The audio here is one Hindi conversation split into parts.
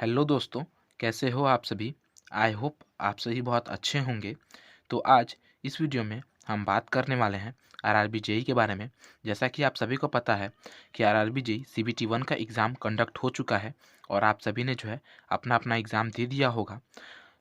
हेलो दोस्तों, कैसे हो आप सभी? आई होप आप सभी बहुत अच्छे होंगे। तो आज इस वीडियो में हम बात करने वाले हैं आरआरबी जेई के बारे में। जैसा कि आप सभी को पता है कि आरआरबी जेई सीबीटी 1 का एग्ज़ाम कंडक्ट हो चुका है और आप सभी ने जो है अपना अपना एग्ज़ाम दे दिया होगा।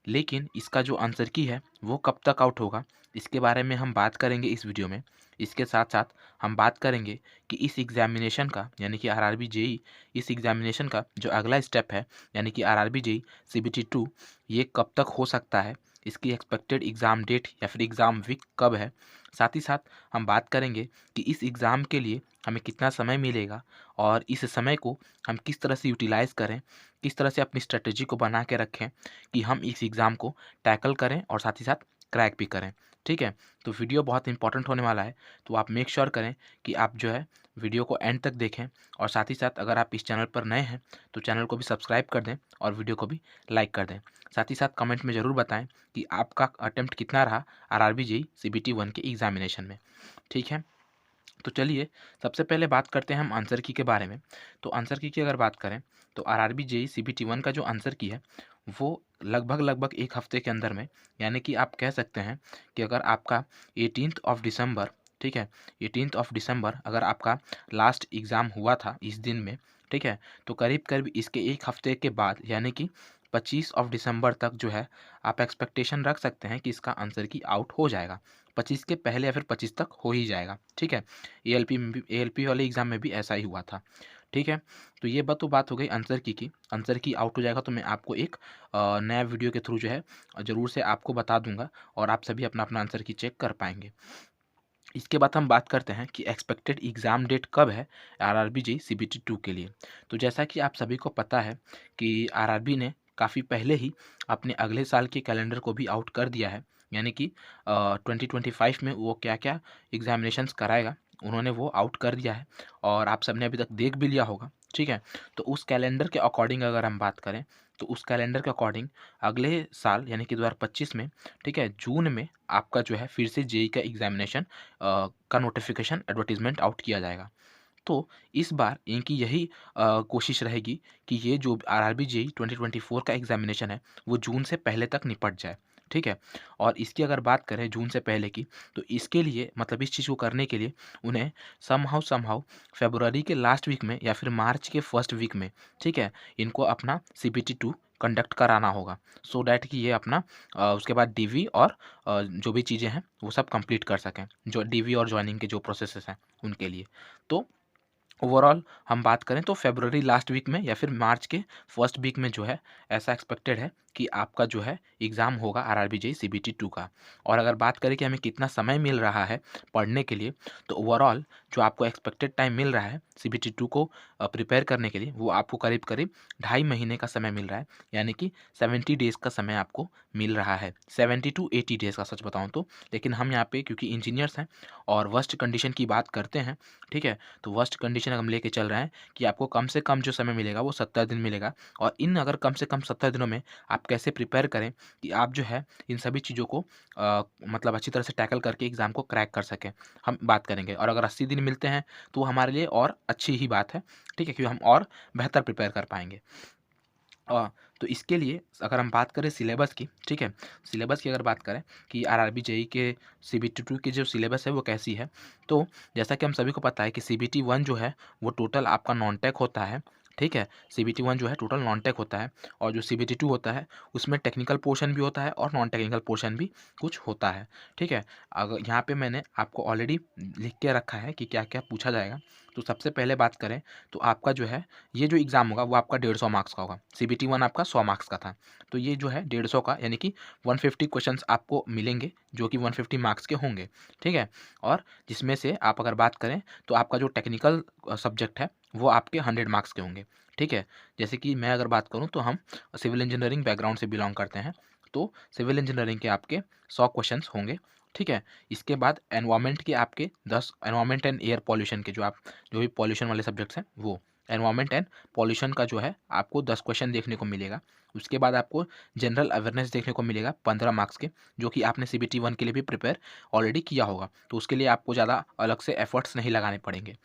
लेकिन इसका जो आंसर की है वो कब तक आउट होगा, इसके बारे में हम बात करेंगे इस वीडियो में। इसके साथ साथ हम बात करेंगे कि इस एग्जामिनेशन का यानी कि आरआरबी जेई इस एग्जामिनेशन का जो अगला स्टेप है यानी कि आरआरबी जेई सीबीटी 2 ये कब तक हो सकता है, इसकी एक्सपेक्टेड एग्ज़ाम डेट या फिर एग्ज़ाम वीक कब है। साथ ही साथ हम बात करेंगे कि इस एग्ज़ाम के लिए हमें कितना समय मिलेगा और इस समय को हम किस तरह से यूटिलाइज़ करें, किस तरह से अपनी स्ट्रेटजी को बना के रखें कि हम इस एग्ज़ाम को टैकल करें और साथ ही साथ क्रैक भी करें। ठीक है? तो वीडियो बहुत इंपॉर्टेंट होने वाला है, तो आप मेक श्योर करें कि आप जो है वीडियो को एंड तक देखें और साथ ही साथ अगर आप इस चैनल पर नए हैं, तो चैनल को भी सब्सक्राइब कर दें और वीडियो को भी लाइक कर दें। साथ ही साथ कमेंट में ज़रूर बताएँ कि आपका अटेम्प्ट कितना रहा आरआरबी जेईई सीबीटी 1 के एग्ज़ामिनेशन में। ठीक है? तो चलिए सबसे पहले बात करते हैं हम आंसर की के बारे में। तो आंसर की अगर बात करें तो आरआरबी जेईई सीबीटी 1 का जो आंसर की है वो लगभग 1 हफ्ते के अंदर में, यानी कि आप कह सकते हैं कि अगर आपका 18th ऑफ दिसंबर, ठीक है, 18th ऑफ दिसंबर अगर आपका लास्ट एग्ज़ाम हुआ था इस दिन में, ठीक है, तो करीब-करीब इसके 1 हफ्ते के बाद यानी कि 25 ऑफ दिसंबर तक जो है आप एक्सपेक्टेशन रख सकते हैं कि इसका आंसर की आउट हो जाएगा। 25 के पहले या फिर 25 तक हो ही जाएगा, ठीक है। एएलपी में भी, एएलपी वाले एग्ज़ाम में भी ऐसा ही हुआ था, ठीक है। तो ये बात हो गई आंसर की आंसर की आउट हो जाएगा तो मैं आपको एक नया वीडियो के थ्रू जो है ज़रूर से आपको बता दूंगा और आप सभी अपना आंसर की चेक कर पाएंगे। इसके बाद हम बात करते हैं कि एक्सपेक्टेड एग्ज़ाम डेट कब है आरआरबी जेईई सीबीटी 2 के लिए। तो जैसा कि आप सभी को पता है कि आरआरबी ने काफ़ी पहले ही अपने अगले साल के कैलेंडर को भी आउट कर दिया है, यानी कि 2025 में वो क्या-क्या एग्ज़ामिनेशंस कराएगा, उन्होंने वो आउट कर दिया है और आप सबने अभी तक देख भी लिया होगा, ठीक है। तो उस कैलेंडर के अकॉर्डिंग अगर हम बात करें, तो उस कैलेंडर के अकॉर्डिंग अगले साल यानी कि 2025 में, ठीक है, जून में आपका जो है फिर से जेईई का एग्ज़ामिनेशन का नोटिफिकेशन एडवर्टाइजमेंट आउट किया जाएगा। तो इस बार इनकी यही कोशिश रहेगी कि ये जो आरआरबी जेईई 2024 का एग्ज़ामिनेशन है, वो जून से पहले तक निपट जाए, ठीक है? और इसकी अगर बात करें जून से पहले की, तो इसके लिए मतलब इस चीज़ को करने के लिए उन्हें समहाउ फ़रवरी के लास्ट वीक में या फिर मार्च के फर्स्ट वीक में, ठीक है, इनको अपना सीबीटी 2 कंडक्ट कराना होगा, सो दैट कि ये अपना उसके बाद डीवी और जो भी चीज़ें हैं, वो सब कंप्लीट कर सकें, जो डीवी और जॉइनिंग के जो प्रोसेसेस हैं, उनके लिए। तो ओवरऑल हम बात करें तो फ़रवरी लास्ट वीक में या फिर मार्च के फर्स्ट वीक में जो है ऐसा एक्सपेक्टेड है कि आपका जो है एग्ज़ाम होगा आरआरबी जेईई सीबीटी 2 का। और अगर बात करें कि हमें कितना समय मिल रहा है पढ़ने के लिए, तो ओवरऑल जो आपको एक्सपेक्टेड टाइम मिल रहा है सीबीटी 2 को प्रिपेयर करने के लिए, वो आपको करीब-करीब ढाई महीने का समय मिल रहा है, यानी कि 70 डेज़ का समय आपको मिल रहा है। 70 टू 80 डेज़ का सच बताऊँ तो। लेकिन हम यहाँ पे क्योंकि इंजीनियर्स हैं और वर्स्ट कंडीशन की बात करते हैं, ठीक है? तो वर्स्ट कंडीशन हम लेके चल रहे हैं कि आपको कम से कम जो समय मिलेगा वो 70 दिन मिलेगा और इन अगर कम से कम 70 दिनों में आप कैसे प्रिपेयर करें कि आप जो है इन सभी चीज़ों को मतलब अच्छी तरह से टैकल करके एग्ज़ाम को क्रैक कर सकें, हम बात करेंगे। और अगर 80 दिन मिलते हैं तो वो हमारे लिए और अच्छी ही बात है, ठीक है? क्योंकि हम और बेहतर प्रिपेयर कर पाएँगे। तो इसके लिए अगर हम बात करें सिलेबस की, ठीक है? सिलेबस की अगर बात करें कि आरआरबी जेईई के सीबीटी 2 की जो सिलेबस है वो कैसी है, तो जैसा कि हम सभी को पता है कि सीबीटी 1 जो है वो टोटल आपका नॉन टेक होता है, ठीक है? सीबीटी 1 जो है टोटल नॉन टेक होता है और जो सीबीटी 2 होता है उसमें टेक्निकल पोर्शन भी होता है और नॉन टेक्निकल पोर्शन भी कुछ होता है, ठीक है? अगर यहाँ पे मैंने आपको ऑलरेडी लिख के रखा है कि क्या-क्या पूछा जाएगा। तो सबसे पहले बात करें तो आपका जो है ये जो एग्ज़ाम होगा वो आपका 150 मार्क्स का होगा। सीबीटी 1 आपका 100 मार्क्स का था। तो ये जो है 150 का यानी कि 150 क्वेश्चंस आपको मिलेंगे जो कि 150 मार्क्स के होंगे, ठीक है? और जिसमें से आप अगर बात करें तो आपका जो टेक्निकल सब्जेक्ट है वो आपके 100 मार्क्स के होंगे, ठीक है? जैसे कि मैं अगर बात करूँ तो हम सिविल इंजीनियरिंग बैकग्राउंड से बिलॉन्ग करते हैं, तो सिविल इंजीनियरिंग के आपके 100 क्वेश्चंस होंगे, ठीक है? इसके बाद एनवायरनमेंट के आपके 10 एनवायरनमेंट एंड एयर पॉल्यूशन के जो भी पॉल्यूशन वाले सब्जेक्ट्स हैं वो। एनवायरनमेंट एंड पॉल्यूशन का जो है आपको 10 क्वेश्चन देखने को मिलेगा। उसके बाद आपको जनरल अवेयरनेस देखने को मिलेगा 15 मार्क्स के, जो कि आपने सीबीटी 1 के लिए भी प्रिपेयर ऑलरेडी किया होगा। तो उसके लिए आपको ज़्यादा अलग से एफर्ट्स नहीं लगाने पड़ेंगे।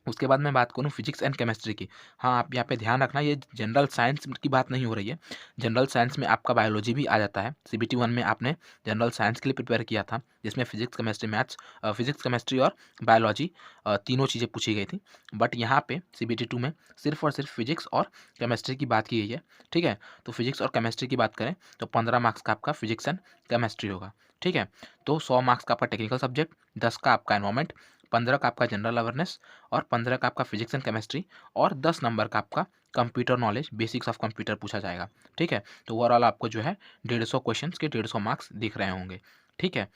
उसके बाद मैं बात करूँ फिजिक्स एंड केमिस्ट्री की। हाँ, आप यहाँ पे ध्यान रखना, ये जनरल साइंस की बात नहीं हो रही है। जनरल साइंस में आपका बायोलॉजी भी आ जाता है। सीबीटी 1 में आपने जनरल साइंस के लिए प्रिपेयर किया था, जिसमें physics, chemistry, maths, physics, chemistry और बायोलॉजी तीनों चीज़ें पूछी गई थी। बट यहाँ पे सीबीटी 2 में सिर्फ और सिर्फ फिजिक्स और केमिस्ट्री की बात की गई है, ठीक है? तो फिजिक्स और केमिस्ट्री की बात करें तो 15 मार्क्स का आपका फिजिक्स एंड केमिस्ट्री होगा, ठीक है? तो 100 मार्क्स का आपका टेक्निकल सब्जेक्ट, 10 का आपका एनवायरनमेंट, 15 का आपका जनरल अवेयरनेस और 15 का आपका फिजिक्स एंड केमिस्ट्री और 10 नंबर का आपका computer knowledge, basics of computer पूछा जाएगा, ठीक है? तो ओवरऑल आपको जो है 150 क्वेश्चंस के 150 मार्क्स दिख रहे होंगे, ठीक है?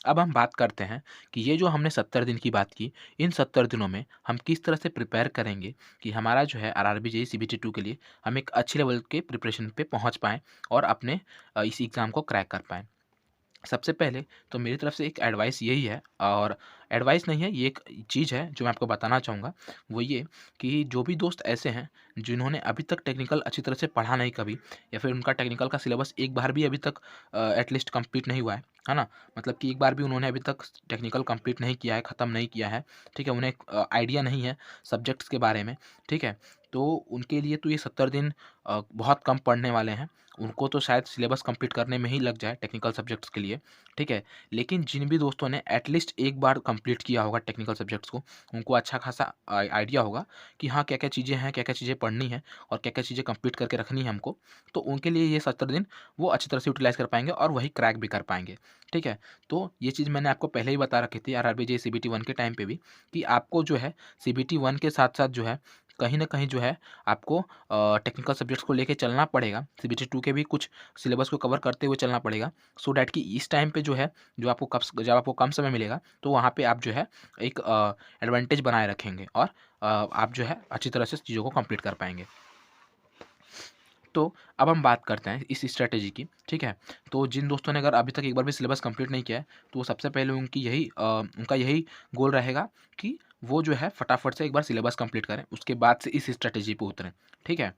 अब हम बात करते हैं कि ये जो हमने 70 दिन की बात की, इन 70 दिनों में हम किस तरह से प्रिपेयर करेंगे कि हमारा जो है आरआरबी जेईई सीबीटी 2 के लिए हम एक अच्छे लेवल के प्रिपरेशन पे पहुंच पाएँ और अपने इस एग्ज़ाम को क्रैक कर पाएँ। सबसे पहले तो मेरी तरफ से एक एडवाइस यही है, और एडवाइस नहीं है, ये एक चीज़ है जो मैं आपको बताना चाहूँगा। वो ये कि जो भी दोस्त ऐसे हैं जिन्होंने अभी तक टेक्निकल अच्छी तरह से पढ़ा नहीं कभी, या फिर उनका टेक्निकल का सिलेबस एक बार भी अभी तक एटलीस्ट कंप्लीट नहीं हुआ है ना? मतलब कि एक बार भी उन्होंने अभी तक टेक्निकल कंप्लीट नहीं किया है, ख़त्म नहीं किया है, ठीक है? उन्हें आइडिया नहीं है सब्जेक्ट्स के बारे में, ठीक है? तो उनके लिए तो ये 70 दिन बहुत कम पड़ने वाले हैं। उनको तो शायद सिलेबस कंप्लीट करने में ही लग जाए टेक्निकल सब्जेक्ट्स के लिए, ठीक है? लेकिन जिन भी दोस्तों ने एटलीस्ट एक बार कंप्लीट किया होगा टेक्निकल सब्जेक्ट्स को, उनको अच्छा खासा आइडिया होगा कि हाँ, क्या-क्या चीज़ें हैं, क्या-क्या चीज़ें पढ़नी है और क्या-क्या चीज़ें कंप्लीट करके रखनी है हमको। तो उनके लिए ये 70 दिन वो अच्छी तरह से यूटिलाइज़ कर पाएँगे और वही क्रैक भी कर पाएँगे, ठीक है? तो ये चीज़ मैंने आपको पहले ही बता रखी थी आरआरबी जेईई सीबीटी 1 के टाइम पे भी, कि आपको जो है सीबीटी 1 के साथ-साथ जो है कहीं न कहीं जो है आपको टेक्निकल सब्जेक्ट्स को लेके चलना पड़ेगा। सीबीटी 2 के भी कुछ सिलेबस को कवर करते हुए चलना पड़ेगा, सो दैट कि इस टाइम पे जो है, जब आपको कम समय मिलेगा, तो वहाँ पे आप जो है एक एडवांटेज बनाए रखेंगे और आप जो है अच्छी तरह से चीज़ों को कंप्लीट कर पाएँगे। तो अब हम बात करते हैं इस स्ट्रैटेजी की, ठीक है? तो जिन दोस्तों ने अगर अभी तक एक बार भी सिलेबस कंप्लीट नहीं किया है, तो वो सबसे पहले उनका यही गोल रहेगा कि वो जो है फटाफट से एक बार सिलेबस कंप्लीट करें, उसके बाद से इस स्ट्रैटेजी पे उतरें, ठीक है?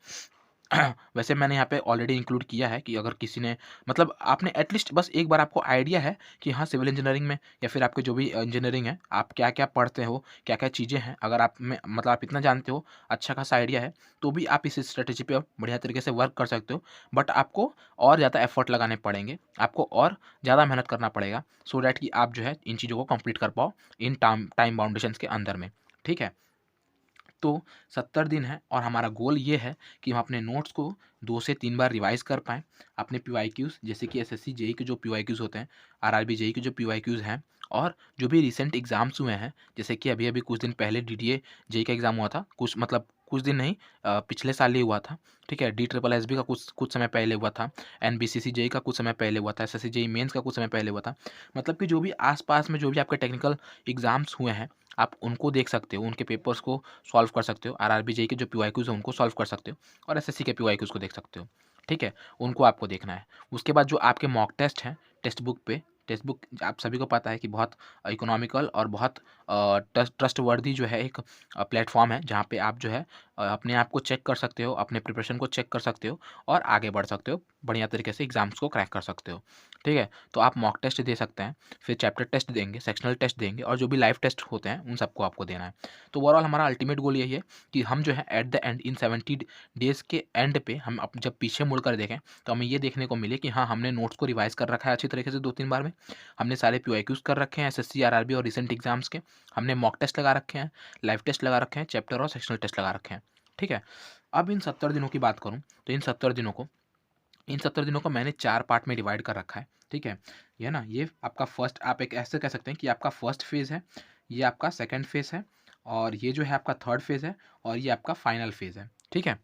वैसे मैंने यहाँ पे ऑलरेडी इंक्लूड किया है कि अगर किसी ने, मतलब आपने एटलीस्ट बस एक बार आपको आइडिया है कि हाँ, सिविल इंजीनियरिंग में या फिर आपके जो भी इंजीनियरिंग है, आप क्या-क्या पढ़ते हो, क्या-क्या चीज़ें हैं, अगर आप में मतलब आप इतना जानते हो, अच्छा खासा आइडिया है, तो भी आप इस स्ट्रैटेजी पे बढ़िया तरीके से वर्क कर सकते हो। बट आपको और ज़्यादा एफर्ट लगाने पड़ेंगे, आपको और ज़्यादा मेहनत करना पड़ेगा, सो दैट कि आप जो है इन चीज़ों को कंप्लीट कर पाओ इन टाइम बाउंडेशंस के अंदर में, ठीक है? तो 70 दिन है और हमारा गोल ये है कि हम अपने नोट्स को 2 से 3 बार रिवाइज़ कर पाएँ। अपने पीवाईक्यूज़, जैसे कि एसएससी जेईई के जो पीवाईक्यूज़ होते हैं, आरआरबी जेईई के जो पीवाईक्यूज़ हैं, और जो भी रिसेंट एग्ज़ाम्स हुए हैं, जैसे कि अभी-अभी कुछ दिन पहले डीडीए जेईई का एग्ज़ाम हुआ था। कुछ दिन नहीं, पिछले साल ही हुआ था, ठीक है? डीएसएसबी का कुछ कुछ समय पहले हुआ था। एनबीसीसी जेईई का कुछ समय पहले हुआ था। एसएससी जेईई मेंस का कुछ समय पहले हुआ था। मतलब कि जो भी आस-पास में जो भी आपके टेक्निकल एग्ज़ाम्स हुए हैं, आप उनको देख सकते हो, उनके पेपर्स को सॉल्व कर सकते हो। आरआरबी जेईई के जो पीवाईक्यूज़ हैं उनको सॉल्व कर सकते हो, और एसएससी के पीवाईक्यूज़ को देख सकते हो, ठीक है? उनको आपको देखना है। उसके बाद जो आपके मॉक टेस्ट हैं, टेक्स्ट बुक आप सभी को पता है कि बहुत इकोनॉमिकल और बहुत ट्रस्टवर्दी जो है एक प्लेटफ़ॉर्म है, जहाँ पे आप जो है अपने आप को चेक कर सकते हो, अपने प्रिपरेशन को चेक कर सकते हो और आगे बढ़ सकते हो, बढ़िया तरीके से एग्ज़ाम्स को क्रैक कर सकते हो, ठीक है? तो आप मॉक टेस्ट दे सकते हैं, फिर चैप्टर टेस्ट देंगे, सेक्शनल टेस्ट देंगे, और जो भी लाइव टेस्ट होते हैं, उन सबको आपको देना है। तो ओवरऑल हमारा अल्टीमेट गोल यही है कि हम जो है at the and in 70 days के एंड पे हम जब पीछे मुड़कर देखें, तो हमें ये देखने को मिले कि हाँ, हमने नोट्स को रिवाइज़ कर रखा है अच्छी तरीके से 2-3 बार में। हमने सारे पीवाईक्यूज़ कर रखे हैं एसएससी, आरआरबी और रिसेंट एग्ज़ाम्स के। हमने मॉक टेस्ट लगा रखे हैं, लाइव टेस्ट लगा रखे हैं, चैप्टर और सेक्शनल टेस्ट लगा रखे हैं, ठीक है? अब इन 70 दिनों की बात करूँ, तो इन 70 दिनों को मैंने 4 पार्ट में डिवाइड कर रखा है, ठीक है? ये ना, ये आपका फर्स्ट, आप एक ऐसे कह सकते हैं कि आपका फर्स्ट फ़ेज़ है, ये आपका सेकंड फ़ेज़ है, और ये जो है आपका थर्ड फ़ेज़ है, और ये आपका फाइनल फ़ेज़ है, ठीक है?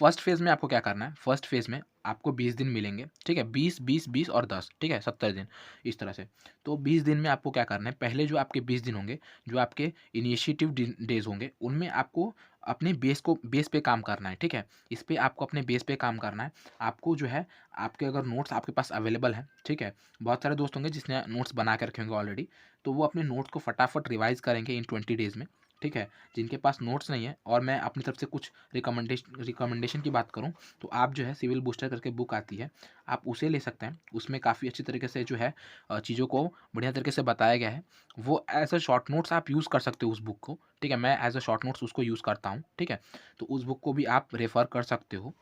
फर्स्ट फ़ेज़ में आपको क्या करना है, फर्स्ट फ़ेज़ में आपको 20 दिन मिलेंगे, ठीक है? 20, 20, 20 और 10, ठीक है? 70 दिन, इस तरह से। तो 20 दिन में आपको क्या करना है, पहले जो आपके 20 दिन होंगे, जो आपके इनिशिएटिव डेज़ होंगे, उनमें आपको अपने बेस पे काम करना है, ठीक है? इस पे आपको अपने बेस पे काम करना है। आपको जो है, आपके अगर नोट्स आपके पास अवेलेबल हैं, ठीक है? बहुत सारे दोस्त होंगे जिसने नोट्स बना के रखे होंगे ऑलरेडी, तो वो अपने नोट्स को फटाफट रिवाइज़ करेंगे इन 20 डेज़ में, ठीक है। जिनके पास नोट्स नहीं है और मैं अपनी तरफ से कुछ रिकमेंडेशन की बात करूँ तो आप जो है सिविल बूस्टर करके बुक आती है, आप उसे ले सकते हैं। उसमें काफ़ी अच्छी तरीके से जो है चीज़ों को बढ़िया तरीके से बताया गया है। वो एज़ अ शॉर्ट नोट्स आप यूज़ कर सकते हो उस बुक को, ठीक है। मैं एज़ अ शॉर्ट नोट्स उसको यूज़ करता हूँ, ठीक है। तो उस बुक को भी आप रेफ़र कर सकते हो।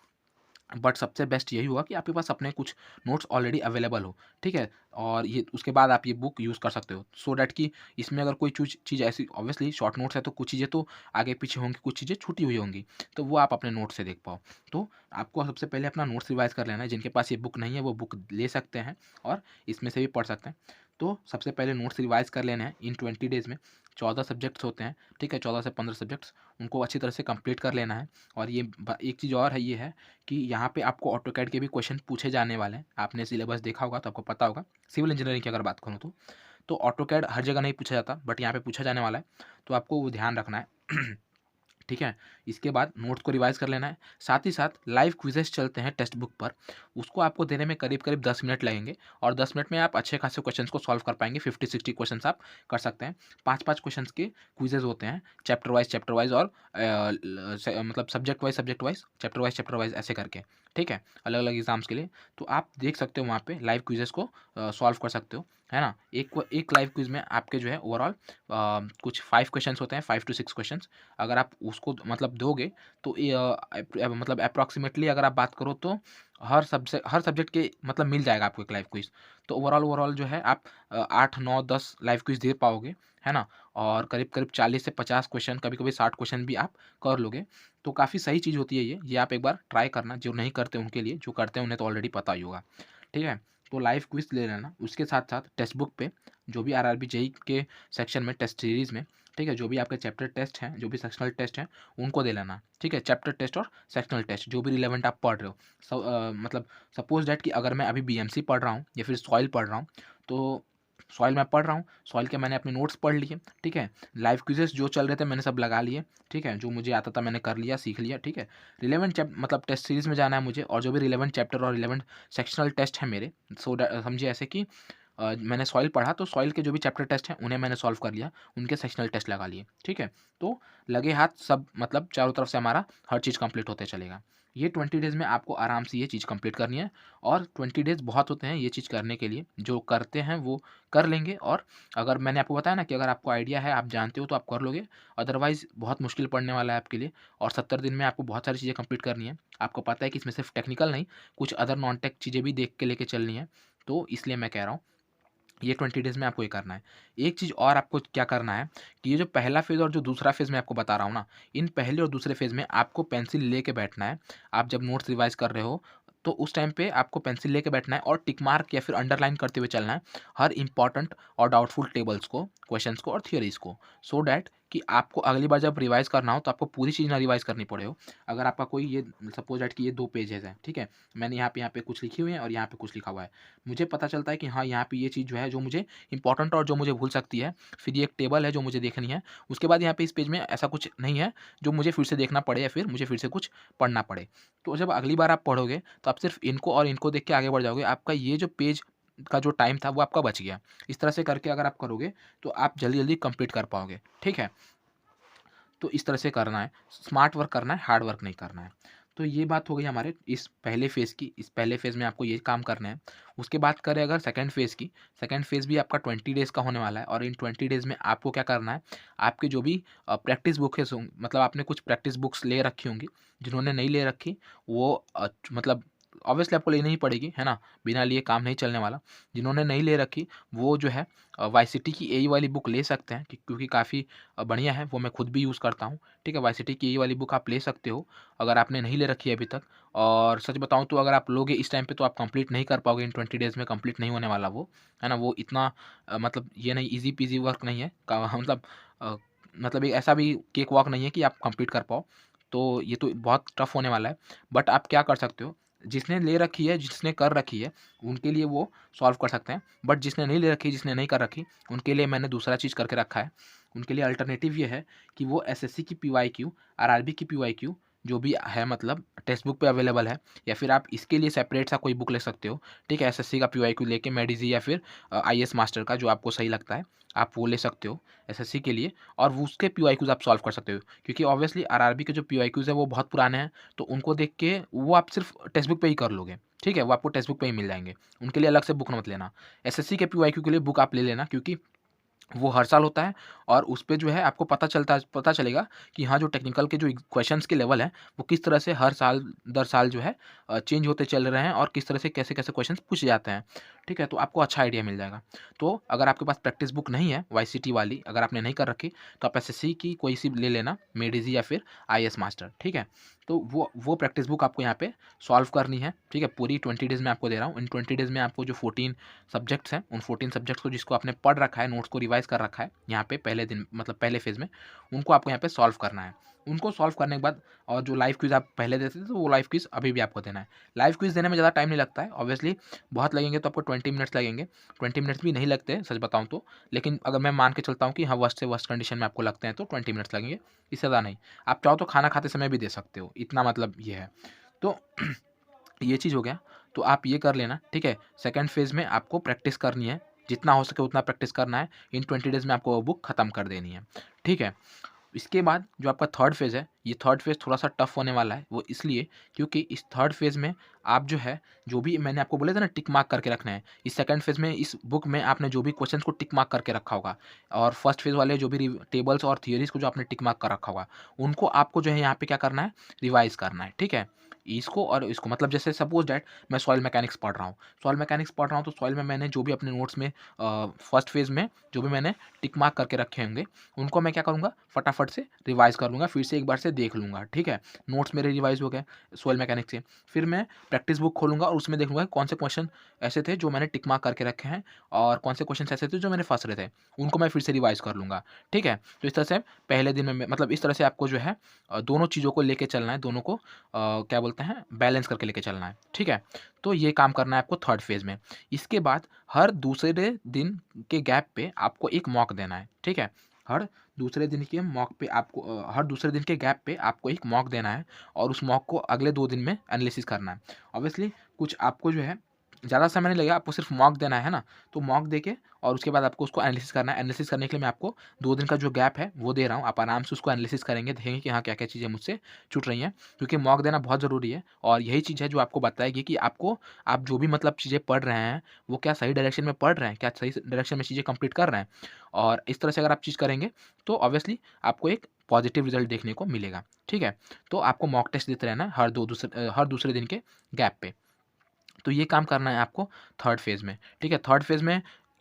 बट सबसे बेस्ट यही होगा कि आपके पास अपने कुछ नोट्स ऑलरेडी अवेलेबल हो, ठीक है? और ये उसके बाद आप ये बुक यूज़ कर सकते हो, सो दैट कि इसमें अगर कोई चीज़ ऐसी, ऑब्वियसली शॉर्ट नोट्स है तो कुछ चीज़ें तो आगे पीछे होंगी, कुछ चीज़ें छूटी हुई होंगी, तो वो आप अपने नोट से देख पाओ। तो आपको सबसे पहले अपना नोट्स रिवाइज़ कर लेना है। जिनके पास ये बुक नहीं है वो बुक ले सकते हैं और इसमें से भी पढ़ सकते हैं। तो सबसे पहले नोट्स रिवाइज़ कर लेने हैं इन 20 डेज़ में। 14 सब्जेक्ट्स होते हैं, ठीक है? 14 से 15 सब्जेक्ट्स, उनको अच्छी तरह से कंप्लीट कर लेना है। और ये एक चीज़ और है, ये है कि यहाँ पे आपको ऑटोकैड के भी क्वेश्चन पूछे जाने वाले हैं। आपने सिलेबस देखा होगा तो आपको पता होगा। सिविल इंजीनियरिंग की अगर बात करूँ तो ऑटोकैड हर जगह नहीं पूछा जाता, बट यहाँ पे पूछा जाने वाला है, तो आपको वो ध्यान रखना है। ठीक है? इसके बाद नोट्स को रिवाइज़ कर लेना है। साथ ही साथ लाइव क्विज़ेस चलते हैं टेक्स्ट बुक पर, उसको आपको देने में करीब-करीब 10 मिनट लगेंगे और 10 मिनट में आप अच्छे खासे क्वेश्चन्स को सॉल्व कर पाएँगे। 50-60 क्वेश्चन्स आप कर सकते हैं। 5-5 क्वेश्चन्स के क्विज़ेस होते हैं, चैप्टर वाइज़ और मतलब सब्जेक्ट वाइज़, चैप्टर वाइज़ ऐसे करके, ठीक है? अलग-अलग एग्ज़ाम्स के लिए। तो आप देख सकते हो वहाँ पे लाइव क्विज़ेस को सॉल्व कर सकते हो, है ना? एक लाइव क्विज़ में आपके जो है ओवरऑल कुछ 5 क्वेश्चन्स होते हैं, 5 टू 6 क्वेश्चन्स। अगर आप उसको मतलब दोगे तो मतलब अप्रॉक्सिमेटली अगर आप बात करो तो हर सब्जेक्ट के मतलब मिल जाएगा आपको एक लाइव क्विज़। तो ओवरऑल जो है आप 8, 9, 10 लाइव क्विज़ दे पाओगे, है ना? और करीब-करीब 40 से 50 क्वेश्चन, कभी-कभी 60 क्वेश्चन भी आप कर लोगे। तो काफ़ी सही चीज़ होती है ये। ये आप एक बार ट्राई करना, जो नहीं करते उनके लिए, जो करते हैं उन्हें तो ऑलरेडी पता ही होगा। ठीक है? तो लाइव क्विज़ ले लेना। उसके साथ-साथ टेक्स्ट बुक पे जो भी आरआरबी जेईई के सेक्शन में टेस्ट सीरीज़ में, ठीक है? जो भी आपके चैप्टर टेस्ट हैं, जो भी सेक्शनल टेस्ट हैं, उनको दे लेना, ठीक है? चैप्टर टेस्ट और सेक्शनल टेस्ट जो भी रिलेवेंट आप पढ़ रहे हो। मतलब सपोज़ दैट कि अगर मैं अभी बीएमसी पढ़ रहा हूँ या फिर सॉइल पढ़ रहा हूँ, तो सॉइल मैं पढ़ रहा हूँ, सॉइल के मैंने अपने नोट्स पढ़ लिए, ठीक है? लाइव क्विज़ेज़ जो चल रहे थे मैंने सब लगा लिए, ठीक है? जो मुझे आता था मैंने कर लिया, सीख लिया, ठीक है? रिलेवेंट मतलब टेस्ट सीरीज़ में जाना है मुझे और जो भी रिलेवेंट चैप्टर और रिलेवेंट सेक्शनल टेस्ट हैं मेरे, समझिए ऐसे कि मैंने सॉइल पढ़ा तो सॉइल के जो भी चैप्टर टेस्ट हैं उन्हें मैंने सॉल्व कर लिया, उनके सेक्शनल टेस्ट लगा लिए, ठीक है? तो लगे हाथ सब मतलब चारों तरफ से हमारा हर चीज़ कंप्लीट होते चलेगा। ये 20 डेज़ में आपको आराम से ये चीज़ कंप्लीट करनी है और 20 डेज़ बहुत होते हैं ये चीज़ करने के लिए, जो करते हैं वो कर लेंगे। और अगर मैंने आपको बताया ना कि अगर आपको आइडिया है, आप जानते हो तो आप कर लोगे, अदरवाइज़ बहुत मुश्किल पड़ने वाला है आपके लिए। और 70 दिन में आपको बहुत सारी चीज़ें कंप्लीट करनी है। आपको पता है कि इसमें सिर्फ टेक्निकल नहीं, कुछ अदर नॉन टेक चीज़ें भी देख के लेके चलनी है, तो इसलिए मैं कह रहा हूँ ये 20 डेज़ में आपको ये करना है। एक चीज़ और आपको क्या करना है कि ये जो पहला फ़ेज़ और जो दूसरा फ़ेज़ मैं आपको बता रहा हूँ ना, इन पहले और दूसरे फ़ेज़ में आपको पेंसिल लेके बैठना है। आप जब नोट्स रिवाइज़ कर रहे हो, तो उस टाइम पे आपको पेंसिल लेके बैठना है और टिक मार्क या फिर अंडरलाइन करते हुए चलना है हर इम्पोर्टेंट और डाउटफुल टेबल्स को, क्वेश्चन्स को और थियरीज़ को। सो दैट कि आपको अगली बार जब रिवाइज़ करना हो तो आपको पूरी चीज़ ना रिवाइज़ करनी पड़े हो। अगर आपका कोई ये सपोज़ दैट कि ये 2 पेजेज़ हैं, ठीक है? मैंने यहाँ पे कुछ लिखी हुई है और यहाँ पे कुछ लिखा हुआ है। मुझे पता चलता है कि हाँ, यहाँ पे ये चीज़ जो है जो मुझे इम्पोर्टेंट और जो मुझे भूल सकती है। फिर ये एक टेबल है जो मुझे देखनी है। उसके बाद यहाँ पे इस पेज में ऐसा कुछ नहीं है जो मुझे फिर से देखना पड़े या फिर मुझे फिर से कुछ पढ़ना पड़े। तो जब अगली बार आप पढ़ोगे तो आप सिर्फ़ इनको और इनको देख के आगे बढ़ जाओगे। आपका ये जो पेज का जो टाइम था वो आपका बच गया। इस तरह से करके अगर आप करोगे तो आप जल्दी-जल्दी कंप्लीट कर पाओगे। ठीक है? तो इस तरह से करना है, स्मार्ट वर्क करना है, हार्ड वर्क नहीं करना है। तो ये बात हो गई हमारे इस पहले फ़ेज़ की। इस पहले फ़ेज़ में आपको ये काम करना है। उसके बाद करें अगर सेकंड फ़ेज़ की, सेकंड फ़ेज़ भी आपका 20 डेज़ का होने वाला है और इन 20 डेज़ में आपको क्या करना है, आपके जो भी प्रैक्टिस बुक्स मतलब आपने कुछ प्रैक्टिस बुक्स ले रखी होंगी, जिन्होंने नहीं ले रखी वो मतलब ऑब्वियसली आपको लेनी ही पड़ेगी, है ना? बिना लिए काम नहीं चलने वाला। जिन्होंने नहीं ले रखी वो जो है वाईसीटी की एई वाली बुक ले सकते हैं क्योंकि काफ़ी बढ़िया है, वो मैं खुद भी यूज़ करता हूँ, ठीक है? वाईसीटी की ये वाली बुक आप ले सकते हो, अगर आपने नहीं ले रखी है अभी तक। और सच बताऊँ तो अगर आप लोगे इस टाइम पे तो आप कंप्लीट नहीं कर पाओगे, इन 20 डेज़ में कंप्लीट नहीं होने वाला वो, है ना? वो इतना मतलब ये नहीं ईज़ी पीज़ी वर्क नहीं है का अ, मतलब एक ऐसा भी केक वॉक नहीं है कि आप कंप्लीट कर पाओ, तो ये तो बहुत टफ होने वाला है। बट आप क्या कर सकते हो, जिसने ले रखी है, जिसने कर रखी है, उनके लिए वो सॉल्व कर सकते हैं। बट जिसने नहीं ले रखी, जिसने नहीं कर रखी, उनके लिए मैंने दूसरा चीज़ करके रखा है। उनके लिए अल्टरनेटिव ये है कि वो एसएससी की पीवाईक्यू, आरआरबी की पीवाईक्यू जो भी है मतलब टेक्स्ट बुक पे अवेलेबल है, या फिर आप इसके लिए सेपरेट सा कोई बुक ले सकते हो, ठीक है। एसएससी का पीवाईक्यू लेके मेडिजी या फिर आईएएस मास्टर का जो आपको सही लगता है आप वो ले सकते हो एसएससी के लिए, और वो उसके पीवाईक्यूज आप सॉल्व कर सकते हो, क्योंकि ऑब्वियसली आरआरबी के जो पीवाईक्यूज है वो बहुत पुराने हैं, तो उनको देख के वो आप सिर्फ टेक्स्ट बुक पे ही कर लोगे, ठीक है। वो आपको टेक्स्ट बुक पे ही मिल जाएंगे, उनके लिए अलग से बुक मत लेना। एसएससी के पीवाईक्यू के लिए बुक आप ले लेना, क्योंकि वो हर साल होता है, और उस पे जो है आपको पता चलेगा कि हाँ, जो टेक्निकल के जो क्वेश्चंस के लेवल हैं वो किस तरह से हर साल दर साल जो है चेंज होते चल रहे हैं, और किस तरह से कैसे-कैसे क्वेश्चंस पूछे जाते हैं, ठीक है? तो आपको अच्छा आइडिया मिल जाएगा। तो अगर आपके पास प्रैक्टिस बुक नहीं है वाईसीटी वाली, अगर आपने नहीं कर रखी, तो आप एसएससी की कोई सी ले लेना, मेडिजी या फिर आईएएस मास्टर, ठीक है? तो वो प्रैक्टिस बुक आपको यहाँ पे सॉल्व करनी है, ठीक है? पूरी 20 डेज़ में आपको दे रहा हूँ। इन 20 डेज़ में आपको जो 14 सब्जेक्ट्स हैं, उन 14 सब्जेक्ट्स को जिसको आपने पढ़ रखा है, नोट्स को रिवाइज़ कर रखा है, यहाँ पे पहले दिन मतलब पहले फ़ेज़ में, उनको आपको यहाँ पे सॉल्व करना है। उनको सॉल्व करने के बाद, और जो लाइव क्विज़ आप पहले देते थे, तो वो लाइव क्विज़ अभी भी आपको देना है। लाइव क्विज़ देने में ज़्यादा टाइम नहीं लगता है, ऑब्वियसली बहुत लगेंगे तो आपको 20 मिनट्स लगेंगे, 20 मिनट्स भी नहीं लगते सच बताऊँ तो, लेकिन अगर मैं मान के चलता हूँ कि हाँ, वर्स्ट से वर्स्ट कंडीशन में आपको लगते हैं तो 20 मिनट्स लगेंगे, इससे ज़्यादा नहीं। आप चाहो तो खाना खाते समय भी दे सकते हो, इतना मतलब ये है। तो ये चीज़ हो गया, तो आप ये कर लेना, ठीक है। सेकंड फ़ेज़ में आपको प्रैक्टिस करनी है, जितना हो सके उतना प्रैक्टिस करना है। इन 20 डेज़ में आपको वो बुक खत्म कर देनी है, ठीक है। इसके बाद जो आपका थर्ड फ़ेज़ है, ये थर्ड फ़ेज़ थोड़ा-सा टफ़ होने वाला है, वो इसलिए क्योंकि इस थर्ड फ़ेज़ में आप जो है, जो भी मैंने आपको बोला था ना टिक मार्क करके रखना है, इस सेकंड फ़ेज़ में इस बुक में आपने जो भी क्वेश्चन्स को टिक मार्क करके रखा होगा, और फर्स्ट फ़ेज़ वाले जो भी टेबल्स और थियरीज़ को जो आपने टिक मार्क कर रखा होगा, उनको आपको जो है यहाँ पे क्या करना है, रिवाइज़ करना है, ठीक है। इसको और इसको मतलब जैसे सपोज़ दैट मैं सॉइल मैकेनिक्स पढ़ रहा हूँ, तो सॉइल में मैंने जो भी अपने नोट्स में फर्स्ट फ़ेज़ में जो भी मैंने टिक मार्क करके रखे होंगे, उनको मैं क्या करूँगा, फटाफट से रिवाइज़ कर लूँगा, फिर से एक बार से देख लूँगा, ठीक है। नोट्स मेरे रिवाइज़ हो गए सॉइल मैकेनिक्स से। फिर मैं प्रैक्टिस बुक खोलूँगा और उसमें देखूँगा कौन से क्वेश्चन ऐसे थे जो मैंने टिक मार्क करके रखे हैं, और कौन से क्वेश्चन ऐसे थे जो मैंने फँस रहे थे, उनको मैं फिर से रिवाइज़ कर लूँगा, ठीक है। तो इस तरह से पहले दिन में मतलब इस तरह से आपको जो है दोनों चीज़ों को लेके चलना है, दोनों को क्या बोलते हैं, बैलेंस करके लेके चलना है, ठीक है। तो ये काम करना है आपको थर्ड फ़ेज़ में। इसके बाद हर दूसरे दिन के गैप पे आपको एक मॉक देना है, ठीक है। हर दूसरे दिन के मॉक पे आपको हर दूसरे दिन के गैप पे आपको एक मॉक देना है, और उस मॉक को अगले 2 दिन में एनालिसिस करना है। ऑब्वियसली कुछ आपको जो है ज़्यादा समय नहीं लगेगा, आपको सिर्फ मॉक देना है ना, तो मॉक देके और उसके बाद आपको उसको एनालिसिस करना है। एनालिसिस करने के लिए मैं आपको 2 दिन का जो गैप है वो दे रहा हूँ, आप आराम से उसको एनालिसिस करेंगे, देखेंगे कि हाँ, क्या-क्या चीज़ें मुझसे छूट रही हैं, क्योंकि मॉक देना बहुत ज़रूरी है, और यही चीज़ है जो आपको बताएगी कि आपको आप जो भी मतलब चीज़ें पढ़ रहे हैं, वो क्या सही डायरेक्शन में पढ़ रहे हैं, क्या सही डायरेक्शन में चीज़ें कंप्लीट कर रहे हैं, और इस तरह से अगर आप चीज़ करेंगे, तो ऑब्वियसली आपको एक पॉजिटिव रिज़ल्ट देखने को मिलेगा, ठीक है? तो आपको मॉक टेस्ट देते रहना है हर दूसरे दिन के गैप पे। तो ये काम करना है आपको थर्ड फ़ेज़ में, ठीक है? थर्ड फ़ेज़ में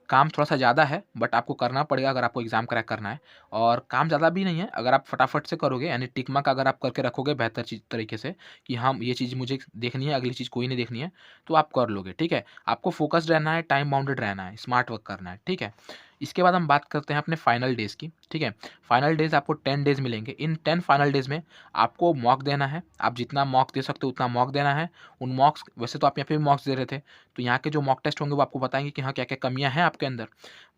काम थोड़ा-सा ज़्यादा है, बट आपको करना पड़ेगा अगर आपको एग्ज़ाम क्रैक करना है, और काम ज़्यादा भी नहीं है, अगर आप फटाफट से करोगे, यानी टिक मार्क अगर आप करके रखोगे बेहतर तरीके से कि हाँ, ये चीज़ मुझे देखनी है, अगली चीज़ कोई नहीं देखनी है, तो आप कर लोगे, ठीक है? आपको फ़ोकस्ड रहना है, टाइम बाउंडेड रहना है, स्मार्ट वर्क करना है, ठीक है? इसके बाद हम बात करते हैं अपने फाइनल डेज़ की, ठीक है? फाइनल डेज़ आपको 10 डेज़ मिलेंगे। इन 10 फाइनल डेज़ में आपको मॉक देना है, आप जितना मॉक दे सकते हो उतना मॉक देना है। उन मॉक्स वैसे तो आप यहाँ पे भी मॉक्स दे रहे थे, तो यहाँ के जो मॉक टेस्ट होंगे वो आपको बताएँगे कि हाँ, क्या-क्या कमियाँ हैं आपके अंदर।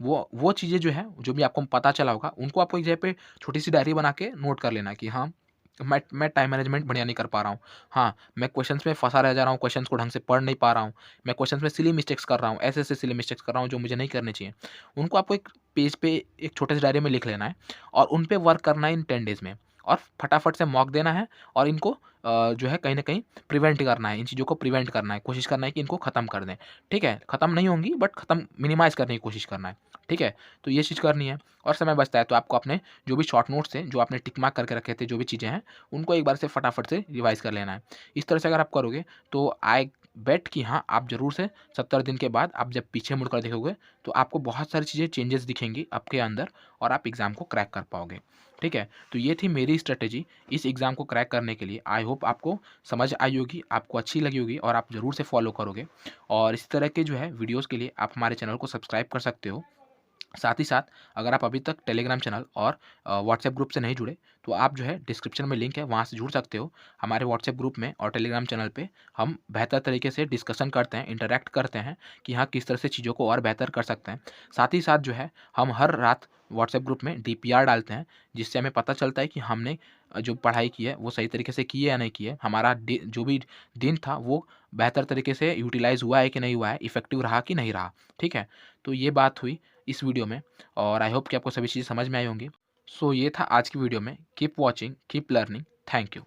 वो चीज़ें जो है, जो भी आपको पता चला होगा, उनको आपको एक जगह पे छोटी-सी डायरी बना के नोट कर लेना है कि हाँ, मैं टाइम मैनेजमेंट बढ़िया नहीं कर पा रहा हूँ। हाँ, मैं क्वेश्चन्स में फँसा रह जा रहा हूँ, क्वेश्चन्स को ढंग से पढ़ नहीं पा रहा हूँ। मैं क्वेश्चन्स में सिली मिस्टेक्स कर रहा हूँ, ऐसे-ऐसे सिली मिस्टेक्स कर रहा हूँ जो मुझे नहीं करने चाहिए। उनको आपको एक पेज पे एक छोटे से डायरी में लिख लेना है, और उन पे वर्क करना है इन 10 डेज़ में, और फटाफट से मॉक देना है, और इनको जो है कहीं न कहीं प्रिवेंट करना है, इन चीज़ों को प्रिवेंट करना है, कोशिश करना है कि इनको ख़त्म कर दें, ठीक है? ख़त्म नहीं होंगी, बट ख़त्म मिनिमाइज़ करने की कोशिश करना है, ठीक है? तो ये चीज़ करनी है, और समय बचता है तो आपको अपने जो भी शॉर्ट नोट्स थे, जो आपने टिक मार्क करके रखे थे, जो भी चीज़ें हैं, उनको एक बार से फटाफट से रिवाइज़ कर लेना है। इस तरह से अगर आप करोगे, तो आई बेट कि हाँ, आप ज़रूर से 70 दिन के बाद आप जब पीछे मुड़कर देखोगे, तो आपको बहुत सारी चीज़ें चेंजेस दिखेंगी आपके अंदर, और आप एग्ज़ाम को क्रैक कर पाओगे, ठीक है? तो ये थी मेरी स्ट्रैटेजी इस एग्ज़ाम को क्रैक करने के लिए। आई होप आपको समझ आई होगी, आपको अच्छी लगी होगी, और आप ज़रूर से फॉलो करोगे, और इस तरह के जो है वीडियोज़ के लिए आप हमारे चैनल को सब्सक्राइब कर सकते हो। साथ ही साथ अगर आप अभी तक टेलीग्राम चैनल और व्हाट्सएप ग्रुप से नहीं जुड़े, तो आप जो है डिस्क्रिप्शन में लिंक है, वहाँ से जुड़ सकते हो। हमारे व्हाट्सएप ग्रुप में और टेलीग्राम चैनल पे हम बेहतर तरीके से डिस्कशन करते हैं, इंटरैक्ट करते हैं कि हाँ, किस तरह से चीज़ों को और बेहतर कर सकते हैं। साथ ही साथ जो है हम हर रात व्हाट्सएप ग्रुप में डीपीआर डालते हैं, जिससे हमें पता चलता है कि हमने जो पढ़ाई की है वो सही तरीके से की है या नहीं की है। हमारा जो भी दिन था वो बेहतर तरीके से यूटिलाइज़ हुआ है कि नहीं हुआ है, इफ़ेक्टिव रहा कि नहीं रहा। ठीक है? तो ये बात हुई इस वीडियो में और आई होप कि आपको सभी चीज़ें समझ में आई होंगी। सो ये था आज की वीडियो में। Keep watching, keep learning. Thank you.